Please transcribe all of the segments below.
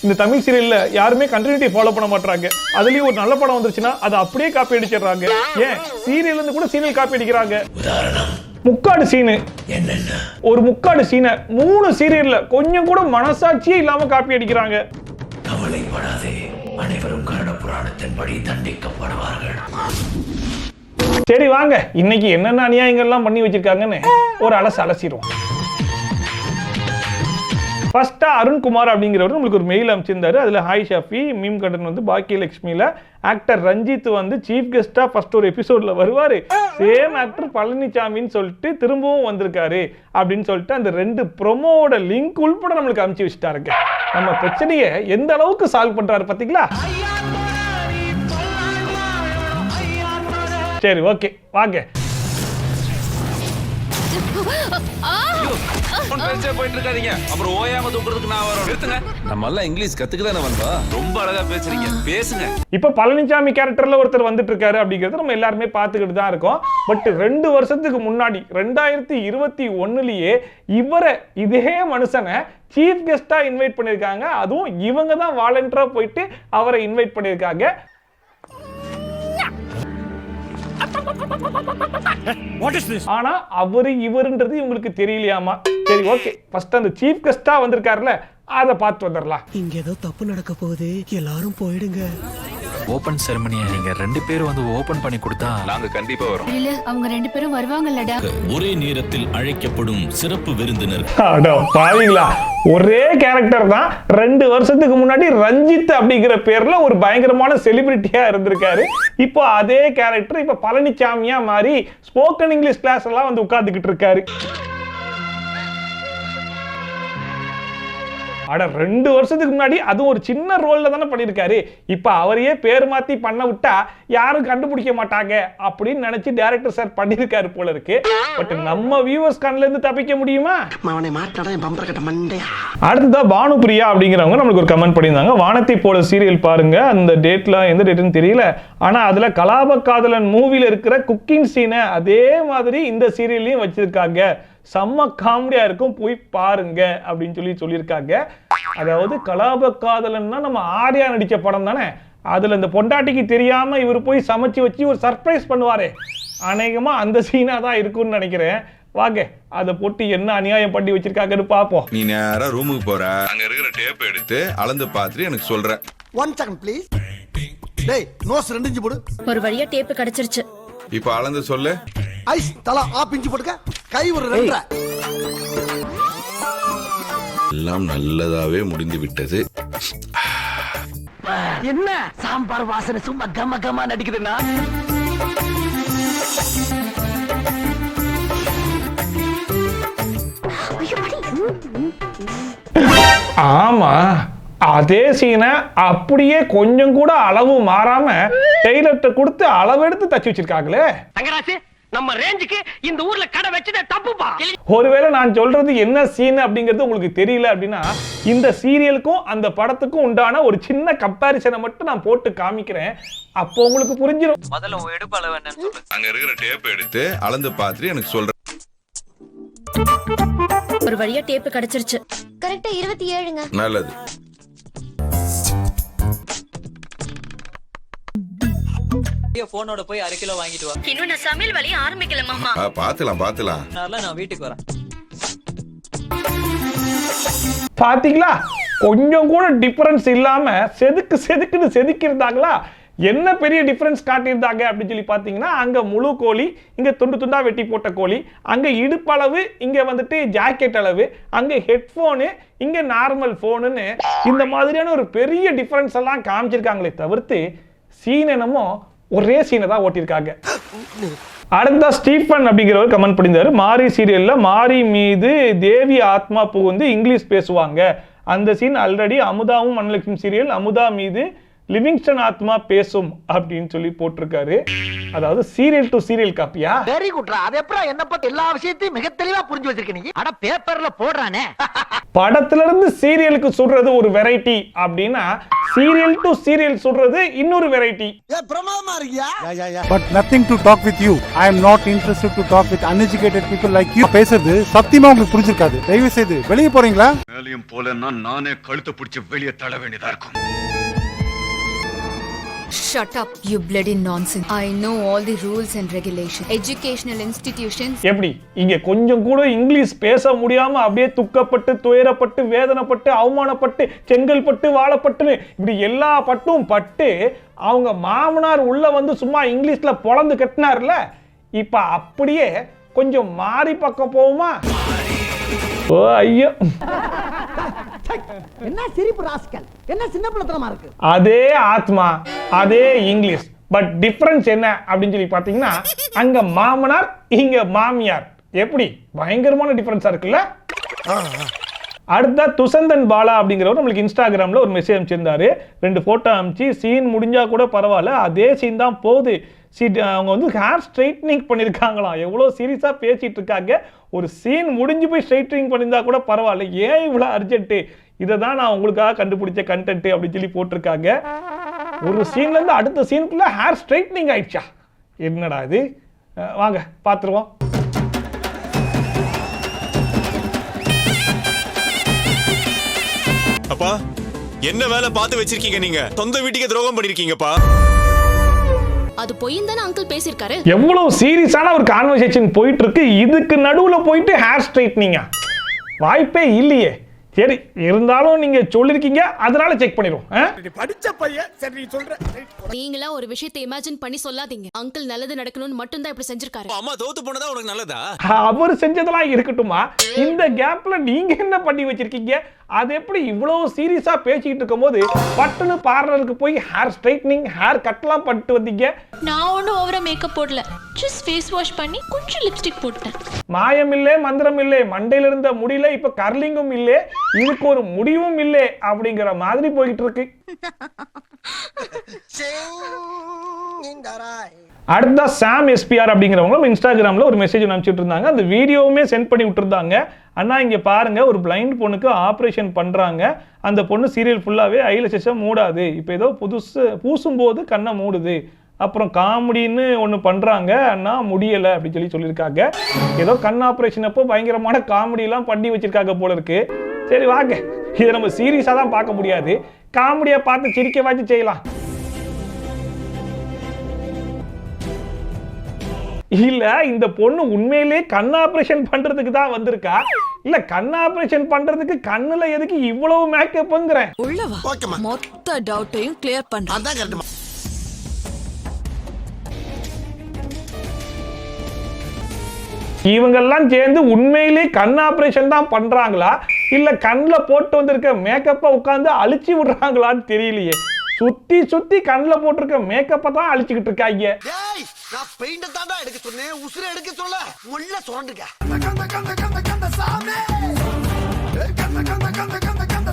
இந்த தமிழ் சீரியல்ல யாருமே கண்டினியூட்டி ஃபாலோ பண்ண மாட்டாங்க. அதுலயும் ஒரு நல்ல படம் வந்துருச்சுன்னா அதை அப்படியே காப்பி அடிச்சிடுறாங்க. ஏன் சீரியல்ல இருந்து கூட சீரியல் காப்பி அடிக்கிறாங்க. உதாரணம் முக்காடு சீனு. என்னென்ன ஒரு முக்காடு சீனை 3 சீரியல்ல கொஞ்சம் கூட மனசாட்சியே இல்லாம காப்பி அடிக்கிறாங்க. கவலைப்படாதே, அனைவரும் கருட புராணத்தின்படி தண்டிக்கப்படுவார்கள். சரி வாங்க, இன்னைக்கு என்னென்ன அநியாயங்கள்லாம் பண்ணி வச்சிருக்காங்கன்னு ஒரு அலசிடுவோம். ஃபர்ஸ்டா அருண்குமார் அப்படிங்கிறவர் நம்மளுக்கு ஒரு மெயில் அமைச்சிருந்தாரு. அதில் ஹாய் ஷாஃபி, மீம் கண்டன் வந்து பாக்கியலட்சுமியில் ஆக்டர் ரஞ்சித் வந்து சீஃப் கெஸ்டா ஃபர்ஸ்ட் ஒரு எபிசோட்ல வருவார். சேம் ஆக்டர் பழனிசாமின்னு சொல்லிட்டு திரும்பவும் வந்திருக்காரு அப்படின்னு சொல்லிட்டு அந்த 2 ப்ரொமோட லிங்க் உள்பட நம்மளுக்கு அமைச்சு வச்சுட்டாருங்க. நம்ம பிரச்சனையை எந்த அளவுக்கு சால்வ் பண்றாரு பார்த்தீங்களா? சரி ஓகே வாங்க. போயிட்டு இருக்காதீங்க, அப்புறம் ஓயாம தூக்குறதுக்கு நான் வரோம். நிறுத்துங்க, நம்ம எல்லாம் இங்கிலீஷ் கத்துக்க தானே வந்தோம். ரொம்ப அழகா பேசுறீங்க, பேசுங்க. இப்ப பழனிசாமி கேரக்டர்ல ஒருத்தர் வந்துட்டு இருக்காரு அப்படிங்கறது நம்ம எல்லாருமே பார்த்துக்கிட்டு தான் இருக்கோம். பட் 2 வருஷத்துக்கு முன்னாடி 2021லயே இவரை இதே மனுஷனை சீஃப் கெஸ்டா இன்வைட் பண்ணிருக்காங்க. அதுவும் இவங்க தான் வாலண்டியரா போயிட்டு அவரை இன்வைட் பண்ணிருக்காங்க. ஆனா அவரு இவருன்றது இவங்களுக்கு தெரியலையாமா. சரி ஓகே, ஃபர்ஸ்ட் அந்த சீஃப் கெஸ்டா வந்திருக்காருல அதை பார்த்து வந்துடலாம். இங்க ஏதோ தப்பு நடக்க போகுது, எல்லாரும் போயிடுங்க. ஓபன் செரமனியை நீங்க 2 பேரும் வந்து ஓபன் பண்ணி கொடுத்தா நாங்க கண்டிப்பா வரோம். இல்ல அவங்க 2 பேரும் வருவாங்கல்லடா. ஒரே நேரத்தில் அழைக்கப்படும் சிறப்பு விருந்தினர். அட பாவிங்களா, ஒரே கேரக்டர் தான் 2 வருஷத்துக்கு முன்னாடி ரஞ்சித் அப்படிங்கிற பேர்ல ஒரு பயங்கரமான செலிபிரிட்டியா இருந்திருக்காரு. இப்போ அதே கேரக்டர் இப்ப பழனிசாமியா மாறி ஸ்போக்கன் இங்கிலீஷ் கிளாஸ் எல்லாம் வந்து உட்கார்ந்துகிட்டு இருக்காரு. அட 2 வருஷத்துக்கு முன்னாடி அதுவும் ஒரு சின்ன ரோல்ல தானே பண்ணியிருக்காரு. இப்ப அவரையே பேர் மாத்தி பண்ண விட்டா யாரும் கண்டுபிடிக்க மாட்டாங்க அப்படின்னு நினைச்சு டைரக்டர் சார் பண்ணியிருக்காரு போல இருக்கு. பட் நம்ம வியூவர்ஸ் கண்ணுல இருந்து தப்பிக்க முடியுமா? அடுத்ததா பானுபிரியா அப்படிங்கிறவங்க நம்மளுக்கு ஒரு கமெண்ட் பண்ணியிருந்தாங்க. வானத்தை போல சீரியல் பாருங்க, அந்த டேட்ல எந்த டேட்னு தெரியல, ஆனா அதுல கலாபக்காதலன் மூவில இருக்கிற குக்கிங் சீனை அதே மாதிரி இந்த சீரியல்லையும் வச்சிருக்காங்க. செம்ம காமெடியா இருக்கும், போய் பாருங்க அப்படின்னு சொல்லியிருக்காங்க. அதாவது கலாபக்காதலன்னா நம்ம ஆர்யா நடிச்ச படம் தானே, அதுல இந்த பொண்டாட்டிக்கு தெரியாம இவர் போய் சமைச்சு வச்சு ஒரு சர்ப்ரைஸ் பண்ணுவாரு. அநேகமா அந்த சீனா தான் இருக்கும்னு நினைக்கிறேன். வாங்க அதை போட்டு என்ன அநியாயம் பண்ணி வச்சிருக்காங்கன்னு பாப்போம். நீ நேரா ரூமுக்கு போற, அங்க இருக்கிற டேப் எடுத்து அளந்து பார்த்துட்டு எனக்கு சொல்ற. 1 செகண்ட் ப்ளீஸ். டேய் நோஸ் 2 இன்ச் போடு. ஒரு வழியா டேப் கிடைச்சிருச்சு. இப்போ அளந்து சொல்லு. ஐஸ் தலா ஆப் இன்ச் போட்டுக்க. கை ஒரு 2. எல்லாம் நல்லதாவே முடிந்து விட்டது. என்ன சாம்பார் வாசனை சும்மா கம கமா நடிக்குதுன்னா? ஆமா, அதே சீனை அப்படியே கொஞ்சம் கூட அளவு மாறாம டெய்லர்ட்ட கொடுத்து அளவெடுத்து தச்சு வச்சிருக்காங்களே. தங்கராசு, நம்ம ரேஞ்சுக்கு இந்த ஊர்ல கடை வச்சதே தப்புப்பா. ஒருவேளை நான் சொல்றது என்ன சீன் அப்படிங்கிறது உங்களுக்கு தெரியல அப்படின்னா இந்த சீரியலுக்கும் அந்த படத்துக்கும் உண்டான ஒரு சின்ன கம்பேரிசனை மட்டும் நான் போட்டு காமிக்கிறேன். அப்போ உங்களுக்கு புரிஞ்சிடும். முதல்ல உன் எடுப்பு அளவு என்னன்னு சொல்லு. அங்க இருக்கிற டேப் எடுத்து அளந்து பார்த்துட்டு எனக்கு சொல்ற. ஒரு வழியா டேப் கிடைச்சிருச்சு. கரெக்ட்டா 27ங்க. நல்லது. போனோட போய் 1/2 கிலோ வாங்கிட்டு வா. இன்னும் நான் சமையல் வேலையை ஆரம்பிக்கல மாமா. பாத்துலாம். நான் வீட்டுக்கு வரேன். பாத்தீங்களா, கொஞ்சம் கூட டிஃபரன்ஸ் இல்லாம செதுக்குன்னு செதுக்கிருந்தாங்களா? என்ன பெரிய டிஃபரன்ஸ் காட்டியிருந்தாங்க அப்படின்னு சொல்லி பார்த்தீங்கன்னா, அங்கே முழு கோழி, இங்கே துண்டு துண்டாக வெட்டி போட்ட கோழி, அங்கே இடுப்பளவு, இங்கே வந்துட்டு ஜாக்கெட் அளவு, அங்கே ஹெட்ஃபோனு, இங்கே நார்மல் ஃபோனுன்னு இந்த மாதிரியான ஒரு பெரிய டிஃபரன்ஸ் எல்லாம் காமிச்சிருக்காங்களே தவிர்த்து சீன் என்னமோ ஒரே சீனை தான் ஓட்டியிருக்காங்க. அடுத்த ஸ்டீஃபன் அப்படிங்கிறவர் கமெண்ட் பண்ணியிருந்தாரு. மாரி சீரியல்ல மாரி மீது தேவி ஆத்மா புகுந்து இங்கிலீஷ் பேசுவாங்க. அந்த சீன் ஆல்ரெடி அமுதாவும் மனலட்சுமி சீரியல் அமுதா மீது லிவிங்ஸ்டன் ஆத்மா பேசும் அப்படின்னு சொல்லி போட்டிருக்காரு. அதாவது சீரியல் டு சீரியல் காப்பியா? வெரி குட்ரா. அது எப்பறா என்ன பத்தி எல்லா விஷயத்தையும் மிக தெளிவா புரிஞ்சு வச்சிருக்க நீ? அட பேப்பர்ல போடுறானே. படத்துல இருந்து சீரியலுக்கு சொல்றது ஒரு வெரைட்டி அப்படின்னா சீரியல் டு சீரியல் சொல்றது இன்னொரு வெரைட்டி. பிரமாதமா இருக்கியா? But nothing to talk with you. I am not interested to talk with uneducated people like you. பேசுறது சத்தியமா உங்களுக்கு புரிஞ்சிருக்காது. தயவு செய்து வெளிய போறீங்களா? மேலையும் போலன்னா நானே கழுத்தை பிடிச்சு வெளியே தள்ள வேண்டியதா இருக்கும். Shut up, you bloody nonsense. I know all the rules and regulations. Educational institutions. எப்படி இங்க கொஞ்சம் கூட இங்கிலீஷ் பேச முடியாம அப்படியே துக்கப்பட்டு துயரப்பட்டு வேதனைப்பட்டு அவமானப்பட்டு செங்கல்பட்டு வாழப்பட்டு இப்படி எல்லா பட்டும் பட்டு அவங்க மாமனார் உள்ள வந்து சும்மா இங்கிலீஷ்ல பொளந்து கட்டினார்ல, இப்ப அப்படியே கொஞ்சம் மாறி பக்கம் போகுமா? ஓ ஐயோ, என்ன சிரிப்பு ராஸ்கல், என்ன சின்ன பிள்ளைத்தனமா இருக்கு. அதே ஆத்மா அதே இங்கிலீஷ், பட் டிஃபரன்ஸ் என்ன அப்படின்னு சொல்லி பாத்தீங்கன்னா அங்க மாமனார் இங்க மாமியார். எப்படி பயங்கரமான டிஃபரன்ஸா இருக்குல்ல? அடுத்த துசந்தன் பாலா அப்படிங்கிறவர் நம்மளுக்கு இன்ஸ்டாகிராம்ல ஒரு மெசேஜ் அனுப்பிச்சிருந்தாரு. 2 போட்டோ அனுப்பிச்சு சீன் முடிஞ்சா கூட பரவாயில்ல, அதே சீன் தான் போகுது. அவங்க வந்து ஹேர் ஸ்ட்ரைட்னிங் பண்ணியிருக்காங்களாம். எவ்வளோ சீரியஸாக பேசிட்டு இருக்காங்க. ஒரு சீன் முடிஞ்சு போய் ஸ்ட்ரைட்னிங் பண்ணியிருந்தா கூட பரவாயில்ல, ஏன் இவ்வளோ அர்ஜென்ட்டு? இதை தான் நான் உங்களுக்காக கண்டுபிடிச்ச கண்டென்ட் அப்படின்னு சொல்லி போட்டிருக்காங்க. ஒரு சீன்லேருந்து அடுத்த சீனுக்குள்ள ஹேர் ஸ்ட்ரைட்னிங் ஆயிடுச்சா? என்னடா இது? வாங்க பார்த்துருவோம். அப்பா, என்ன வேலை பார்த்து வச்சிருக்கீங்க? நீங்க சொந்த வீட்டுக்கு துரோகம் பண்ணிருக்கீங்கப்பா. அது பொய்ன்னு தானே அங்கிள் பேசியிருக்காரு. எவ்வளவு சீரியஸான ஒரு கான்வர்சேஷன் போயிட்டு இருக்கு, இதுக்கு நடுவுல போயிட்டு ஹேர் ஸ்ட்ரைட்னிங்கா? வாய்ப்பே இல்லையே. சரி, இருந்தாலும் நீங்க சொல்லிருக்கீங்க, அதனால செக் பண்ணிடுவோம். படிச்ச பையன். சரி, நீ சொல்ற. நீங்களா ஒரு விஷயத்தை இமேஜின் பண்ணி சொல்லாதீங்க. அங்கிள் நல்லது நடக்கணும்னு மட்டும் தான் இப்படி செஞ்சிருக்காரு. அம்மா தோத்து போனதா உனக்கு நல்லதா? அவர் செஞ்சதெல்லாம் இருக்கட்டுமா, இந்த கேப்ல நீங்க என்ன பண்ணி வச்சிருக்கீங்க? அது எப்படி இவ்வளவு சீரியஸா பேசிக்கிட்டு இருக்கும்போது பட்டுன்னு பார்லருக்கு போய் ஹேர் ஸ்ட்ரைட்னிங் ஹேர் கட்லாம் பண்ணிட்டு வந்தீங்க? நான் ஒன்றும் ஓவரா மேக்கப் போடல, ஜஸ்ட் ஃபேஸ் வாஷ் பண்ணி கொஞ்சம் லிப்ஸ்டிக் போட்டேன். மாயம் இல்லே மந்திரம் இல்லே, மண்டையில இருந்த முடியல இப்ப கர்லிங்கும் இல்லே, இதுக்கு ஒரு முடிவும் இல்லே அப்படிங்கிற மாதிரி போயிட்டு இருக்கு. அடுத்த சாம் எஸ்பிஆர் அப்படிங்கிறவங்க இன்ஸ்டாகிராமில் ஒரு மெசேஜ் அனுப்பிச்சிட்டு இருந்தாங்க. அந்த வீடியோவுமே சென்ட் பண்ணி விட்டுருந்தாங்க. அண்ணா இங்கே பாருங்க, ஒரு பிளைண்ட் பொண்ணுக்கு ஆப்ரேஷன் பண்ணுறாங்க. அந்த பொண்ணு சீரியல் ஃபுல்லாகவே ஐலசஸை மூடாது, இப்போ ஏதோ புதுசு பூசும்போது கண்ணை மூடுது, அப்புறம் காமெடின்னு ஒன்று பண்ணுறாங்க அண்ணா முடியலை அப்படின்னு சொல்லியிருக்காங்க. ஏதோ கண் ஆப்ரேஷன் அப்போ பயங்கரமான காமெடியெல்லாம் பண்ணி வச்சிருக்காங்க போல இருக்கு. சரி வாங்க, இதை நம்ம சீரியஸாக தான் பார்க்க முடியாது, காமெடியாக பார்த்து சிரிக்க வாச்சு செய்யலாம். இல்ல இந்த பொண்ணு உண்மையிலே கண் ஆபரேஷன் பண்றதுக்கு தான் வந்திருக்கா, இல்ல கண் ஆபரேஷன் பண்றதுக்கு கண்ணுல எதுக்கு இவ்வளவு மேக்கப்ங்கறேன். உள்ளவா மொத்த டவுட்டையும் கிளியர் பண்றேன். அதான் கரெக்ட். இவங்கெல்லாம் சேர்ந்து உண்மையிலே கண் ஆபரேஷன் தான் பண்றாங்களா, இல்ல கண்ணுல போட்டு வந்திருக்க மேக்கப்பை உட்கார்ந்து அழிச்சு விடுறாங்களான்னு தெரியலையே. சுத்தி சுத்தி கண்ணுல போட்டிருக்க மேக்கப்பை தான் அழிச்சுக்கிட்டு இருக்காங்க. டேய், நான் பெயிண்ட் தான்டா எடுக்க சொன்னேன், உசுரை எடுக்க சொல்ல முள்ள சுரண்டுங்க. சாமே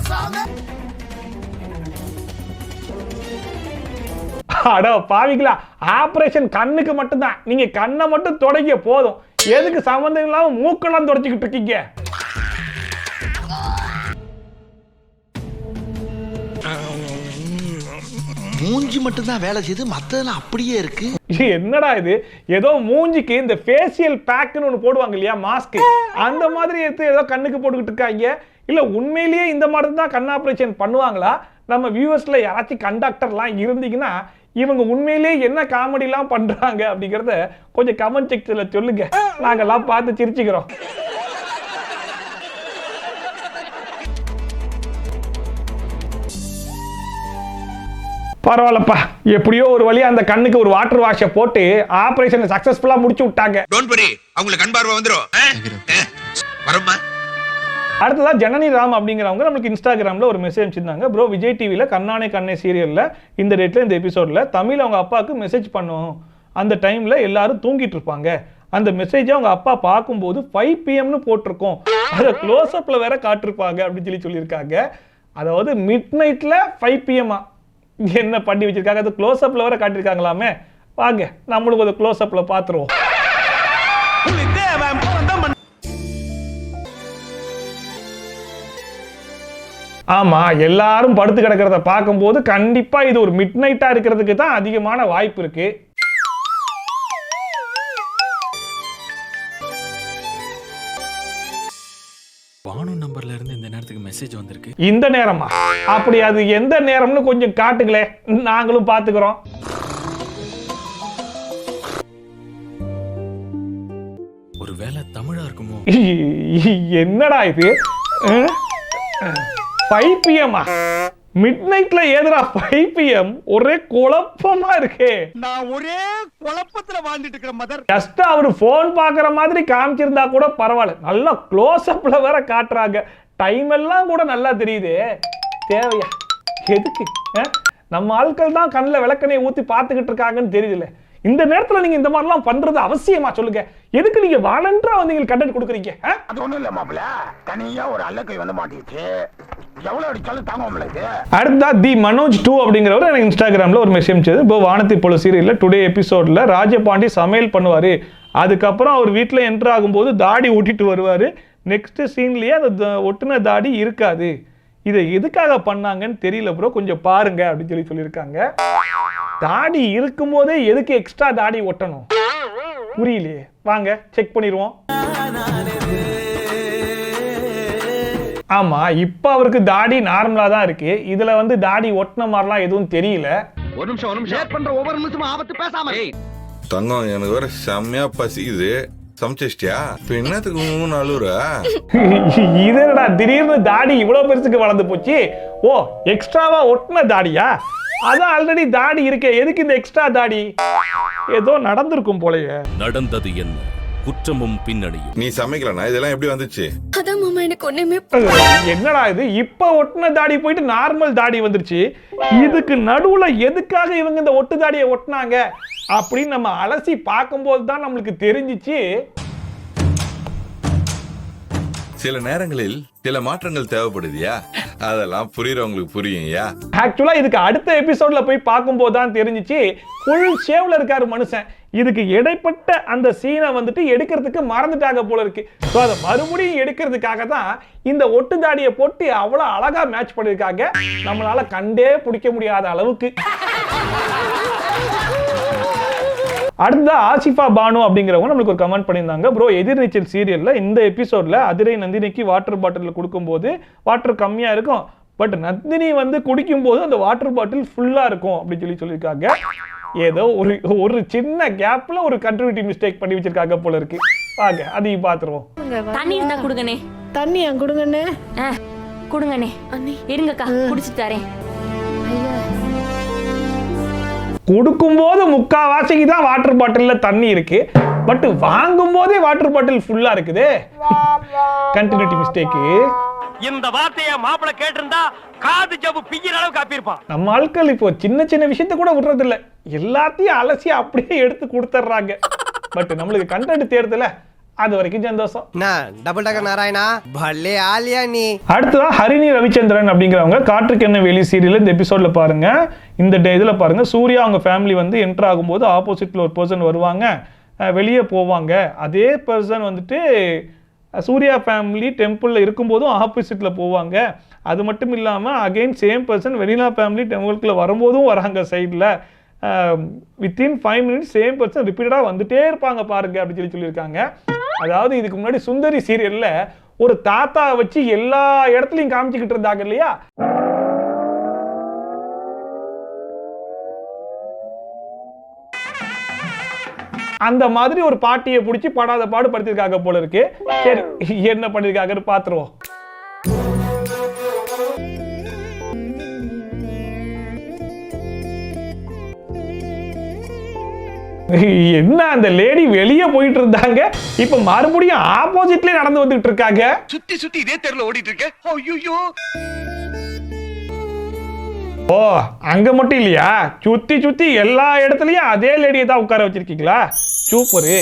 சாமே. அட பாவிங்களா, ஆபரேஷன் கண்ணுக்கு மட்டும்தான், நீங்க கண்ணை மட்டும் தொடங்க போதும், எதுக்கு சம்பந்தம் இல்லாம மூக்கெல்லாம் தொடச்சிக்கிட்டு இருக்கீங்க? மூஞ்சி மட்டும் தான் வேலை செய்து, மத்ததெல்லாம் அப்படியே இருக்கு. என்னடா இது, ஏதோ மூஞ்சிக்கு இந்த ஃபேஷியல் பேக்னு ஒன்று போடுவாங்க இல்லையா, மாஸ்க், அந்த மாதிரி எடுத்து ஏதோ கண்ணுக்கு போட்டுக்கிட்டு இருக்காங்க. இல்ல உண்மையிலேயே இந்த மாதிரி தான் கண் ஆபரேஷன் பண்ணுவாங்களா? நம்ம வியூவர்ஸ்ல யாராச்சும் கண்டக்டர்லாம் இருந்தீங்கன்னா இவங்க உண்மையிலேயே என்ன காமெடிலாம் பண்றாங்க அப்படிங்கறத கொஞ்சம் கமெண்ட் செக்ஷன்ல சொல்லுங்க, நாங்கெல்லாம் பார்த்து சிரிச்சுக்கிறோம். பரவாயில்லப்பா, எப்படியோ ஒரு வழியா அந்த கண்ணுக்கு ஒரு வாட்டர் வாஷை போட்டு ஆபரேஷனை சக்சஸ்ஃபுல்லா முடிச்சு விட்டாங்க. டோன்ட் வரி, அவங்களுக்கு கண் பார்வை வந்துரும். வரமா. அடுத்ததா ஜனனி ராம் அப்படிங்கிறவங்க நமக்கு இன்ஸ்டாகிராம்ல ஒரு மெசேஜ் அனுப்பிச்சிருந்தாங்க. ப்ரோ, விஜய் டிவில கண்ணானே கண்ணே சீரியல்ல இந்த டேட்ல இந்த எபிசோட்ல தமிழ் அவங்க அப்பாவுக்கு மெசேஜ் பண்ணுவோம், அந்த டைம்ல எல்லாரும் தூங்கிட்டு இருப்பாங்க, அந்த மெசேஜை அவங்க அப்பா பார்க்கும்போது 5 PM போட்டிருக்கோம், அதை க்ளோஸ் அப்ல வேற காட்டிருப்பாங்க அப்படின்னு சொல்லியிருக்காங்க. அதாவது மிட் நைட்ல 5 PM என்ன பண்ணி வச்சிருக்காங்க, அது க்ளோஸ் அப்ல வர காட்டியிருக்காங்களாமே. வாங்க நம்மளும் ஒரு க்ளோஸ் அப்ல பாத்துருவோம். ஆமா, எல்லாரும் படுத்து கிடக்கிறத பார்க்கும்போது கண்டிப்பா இது ஒரு மிட் நைட்டா இருக்கிறதுக்கு தான் அதிகமான வாய்ப்பு இருக்கு. பானு நம்பர்ல இருந்து இந்த நேரத்துக்கு மெசேஜ் வந்திருக்கு. இந்த நேரமா? அப்படி அது எந்த நேரம்னு கொஞ்சம் காட்டுங்களே, நாங்களும் பாத்துக்கிறோம். ஒருவேளை தமிழா இருக்குமோ? என்னடா இது? 5 PM மிட் நைட்ல ஏதுடா 5 PM? ஒரே குழப்பமா இருக்கே. நான் ஒரே குழப்பத்துல வாழ்ந்துட்டு இருக்கிற மதர். ஜஸ்ட் அவர் போன் பாக்குற மாதிரி காமிச்சிருந்தா கூட பரவாயில்ல, நல்லா க்ளோஸ் அப்ல வேற காட்டுறாங்க. டைம் எல்லாம் கூட நல்லா தெரியுது. தேவையா? எதுக்கு? நம்ம ஆட்கள் தான் கண்ணில் விளக்கணையை ஊத்தி பார்த்துக்கிட்டு இருக்காங்கன்னு தெரியுதுல்ல. இந்த நேரத்துல நீங்க இந்த மாதிரிலாம் பண்றது அவசியமா சொல்லுங்க? எதுக்கு நீங்க வாலண்டரா வந்து நீங்க கண்டென்ட் கொடுக்குறீங்க? அது ஒண்ணும் இல்ல மாப்ள, தனியா ஒரு அல்லக்கை வந்து மாட்டிச்சு. எவ்வளவு அடிச்சாலும் தாங்க முடியல. அடுத்தா தி மனோஜ் 2 அப்படிங்கிறவர் எனக்கு இன்ஸ்டாகிராம்ல ஒரு மெசேஜ் செய்து, இப்போ வானத்தை போல சீரியல்ல டுடே எபிசோட்ல ராஜபாண்டி சமையல் பண்ணுவாரு, அதுக்கப்புறம் அவர் வீட்டில் என்டர் ஆகும்போது தாடி ஒட்டிட்டு வருவாரு, நெக்ஸ்ட் சீன்லயே அந்த ஒட்டுன தாடி இருக்காது, இதை எதுக்காக பண்ணாங்கன்னு தெரியல ப்ரோ, கொஞ்சம் பாருங்க அப்படின்னு சொல்லியிருக்காங்க. தாடி இருக்கும்போதே எதுக்கு எக்ஸ்ட்ரா தாடி ஒட்டணும் புரியலையே. வாங்க செக் பண்ணிடுவோம். ஆமா, இப்ப அவருக்கு தாடி நார்மலா தான் இருக்கு. இதுல வந்து தாடி ஒட்டின மாதிரிலாம் எதுவும் தெரியல. ஒரு நிமிஷம் ஷேர் பண்ற ஒவ்வொரு நிமிஷமும் ஆபத்து பேசாம. தங்கம், எனக்கு வேற செம்மையா பசிக்குது, சமைச்சிட்டியா? இப்ப என்னத்துக்கு 3 அழுவுற? இதனடா திடீர்னு தாடி இவ்வளவு பெருசுக்கு வளர்ந்து போச்சு? ஓ, எக்ஸ்ட்ராவா ஒட்டின தாடியா? அதான் ஆல்ரெடி தாடி இருக்கே, எதுக்கு இந்த எக்ஸ்ட்ரா தாடி? ஏதோ நடந்திருக்கும் போலயே. நடந்தது என்ன? குற்றமும் பின்னணியும். நீ சமைக்கலனா இதெல்லாம் எப்படி வந்துச்சு? அதான் மாமா எனக்கு ஒண்ணுமே. என்னடா இது, இப்ப ஒட்டின தாடி போயிட்டு நார்மல் தாடி வந்துருச்சு. இதுக்கு நடுவுல எதுக்காக இவங்க இந்த ஒட்டு தாடியை ஒட்டினாங்க அப்படின்னு நம்ம அலசி பார்க்கும்போது தான் நம்மளுக்கு தெரிஞ்சிச்சு. சில நேரங்களில் சில மாற்றங்கள் தேவைப்படுதியா, அதெல்லாம் புரியுறவங்களுக்கு புரியும்யா. ஆக்சுவலா இதுக்கு அடுத்த எபிசோட்ல போய் பார்க்கும்போது தான் தெரிஞ்சிச்சு, ஃபுல் ஷேவ்ல இருக்காரு மனுஷன். இதுக்கு இடைப்பட்ட அந்த சீனை வந்துட்டு எடுக்கிறதுக்கு மறந்துட்டாங்க போல இருக்கு. ஸோ அதை மறுபடியும் எடுக்கிறதுக்காக தான் இந்த ஒட்டு தாடியை போட்டு அவ்வளோ அழகா மேட்ச் பண்ணியிருக்காங்க, நம்மளால கண்டே பிடிக்க முடியாத அளவுக்கு. அடுத்த ஆசிஃபா பானு அப்படிங்கிறவங்க நம்மளுக்கு ஒரு கமெண்ட் பண்ணியிருந்தாங்க, ப்ரோ எதிர்நீச்சல் சீரியல்ல இந்த எபிசோட்ல அதிரை நந்தினிக்கு வாட்டர் பாட்டில் கொடுக்கும்போது வாட்டர் கம்மியா இருக்கும், பட் நந்தினி வந்து குடிக்கும்போது அந்த வாட்டர் பாட்டில் ஃபுல்லா இருக்கும் அப்படின்னு சொல்லியிருக்காங்க. ஏதோ ஒரு சின்ன கேப்ல ஒரு கண்டினியூட்டி மிஸ்டேக் பண்ணி வச்சிருக்காங்க போல இருக்கு. வாங்க அதையும் பார்த்துருவோம். தண்ணி இருந்தா கொடுங்கண்ணே. தண்ணியா கொடுங்கண்ணே? கொடுங்கண்ணே. இருங்கக்கா குடிச்சு தரேன். கொடுக்கும்போது முக்காவாசிக்கு தான் வாட்டர் பாட்டில்ல தண்ணி இருக்கு, பட் வாங்கும் போதே வாட்டர் பாட்டில் ஃபுல்லா இருக்குது. Continuity mistake. இந்த வார்த்தையை மாப்பிள கேட்டிருந்தா காது ஜவ்வு பிய்யிற அளவுக்கு காப்பியிருப்பான். நம்ம ஆட்கள் இப்போ சின்ன சின்ன விஷயத்த கூட விடுறது இல்ல, எல்லாத்தையும் அலசி அப்படியே எடுத்து கொடுத்துட்றாங்க. பட் நம்மளுக்கு கண்டென்ட் தேர்தல அது வரைக்கும் சந்தோஷம். டபுள் டக்கர் நாராயணா பல்லே ஆலியா நீ. அடுத்ததான் ஹரிணி ரவிச்சந்திரன் அப்படிங்கிறவங்க காற்றுக்கு என்ன வெளி சீரியல் இந்த எபிசோட்ல பாருங்க, இந்த இதுல பாருங்க, சூர்யா அவங்க ஃபேமிலி வந்து என்டர் ஆகும்போது ஆப்போசிட்ல ஒரு பர்சன் வருவாங்க, வெளியே போவாங்க. அதே பர்சன் வந்துட்டு சூர்யா ஃபேமிலி டெம்பிளில் இருக்கும்போதும் ஆப்போசிட்டில் போவாங்க. அது மட்டும் இல்லாமல் again same person Vennila family டெம்பிளுக்குள்ள வரும்போதும் வராங்க சைடில். வித்தின் 5 minutes சேம் பர்சன் ரிப்பீட்டடாக வந்துட்டே இருப்பாங்க பாருங்க அப்படின்னு சொல்லியிருக்காங்க. அதாவது இதுக்கு முன்னாடி சுந்தரி சீரியலில் ஒரு தாத்தா வச்சு எல்லா இடத்துலையும் காமிச்சிக்கிட்டு இருந்தாங்க இல்லையா, அந்த மாதிரி ஒரு பாட்டியை பிடிச்சி படாத பாடு படுத்திருக்காங்க போல இருக்கு. சரி, என்ன பண்ணிருக்காங்கன்னு பாத்துருவோம். என்ன அந்த லேடி வெளியே போயிட்டு இருந்தாங்க, இப்ப மறுபடியும் ஆப்போசிட்ல நடந்து வந்துட்டு இருக்காங்க. சுத்தி சுத்தி இதே தெருல ஓடிட்டு இருக்க. ஐயோ, ஓ அங்க மட்டும் இல்லையா, சுத்தி சுத்தி எல்லா இடத்துலயும் அதே லேடியை தான் உட்கார வச்சிருக்கீங்களா? சூப்பரு.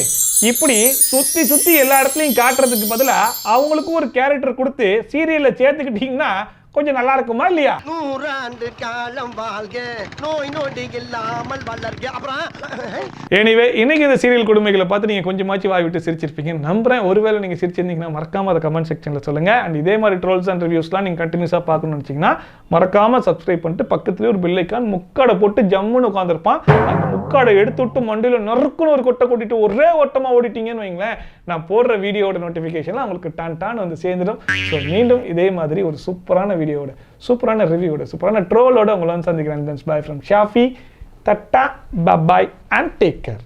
இப்படி சுத்தி சுத்தி எல்லா இடத்துலையும் காட்டுறதுக்கு பதிலா அவங்களுக்கும் ஒரு கேரக்டர் கொடுத்து சீரியல்ல சேர்த்துக்கிட்டீங்கன்னா கொஞ்சம் நல்லா இருக்குமா இல்லையா? 100 ஆண்டு காலம் வாழ்க, நோய் நொடி இல்லாமல் வளர்க. அப்புறம் எனிவே இன்னைக்கு இந்த சீரியல் கொடுமைகளை பார்த்து நீங்க கொஞ்சமாச்சு வாய் விட்டு சிரிச்சிருப்பீங்க நம்புறேன். ஒருவேளை நீங்க சிரிச்சிருந்தீங்கன்னா மறக்காம அதை கமெண்ட் செக்ஷன்ல சொல்லுங்க. அண்ட் இதே மாதிரி ட்ரோல்ஸ் அண்ட் ரிவ்யூஸ்லாம் நீங்க கண்டினியூஸா பார்க்கணும்னு நினைச்சீங்கன்னா மறக்காம சப்ஸ்கிரைப் பண்ணிட்டு பக்கத்துலேயே ஒரு பெல் ஐக்கான் முக்காடை போட்டு ஜம்முன்னு உட்காந்துருப்பான். அந்த முக்காடை எடுத்து விட்டு மண்டியில நறுக்குன்னு ஒரு கொட்டை கொட்டிட்டு ஒரே ஓட்டமா ஓடிட்டீங்கன்னு வைங்களேன், நான் போடுற வீடியோட நோட்டிஃபிகேஷன்லாம் உங்களுக்கு டான் வந்து சேர்ந்துடும். ஸோ மீண்டும் இதே மாதிரி ஒரு சூப்பரான வீடியோட, சூப்பரான ரிவ்யூவோட, சூப்பரான ட்ரோலோட உங்களை வந்து சந்திக்கிறேன். Bye from Shafi. தட்டா, பபாய் அண்ட் டேக் கேர்.